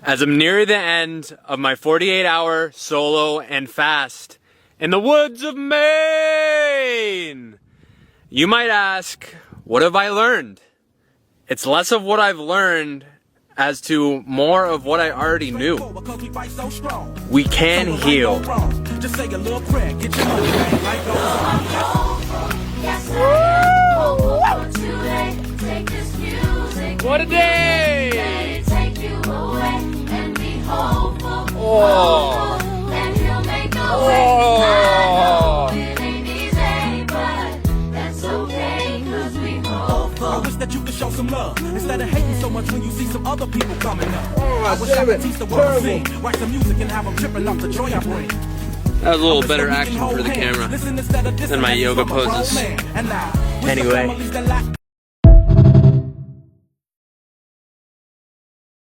As I'm near the end of my 48-hour solo and fast in the woods of Maine, you might ask, what have I learned? It's less of what I've learned as to more of what I already knew. We can heal. Just say a little prayer, get your money back. What a day! I wish that you could show some love instead of hating so much when you see some other people coming up. I wish I could teach the world to sing, write some music and have them tripping off the joy I bring. That was a little better action for the camera than my yoga poses. Anyway,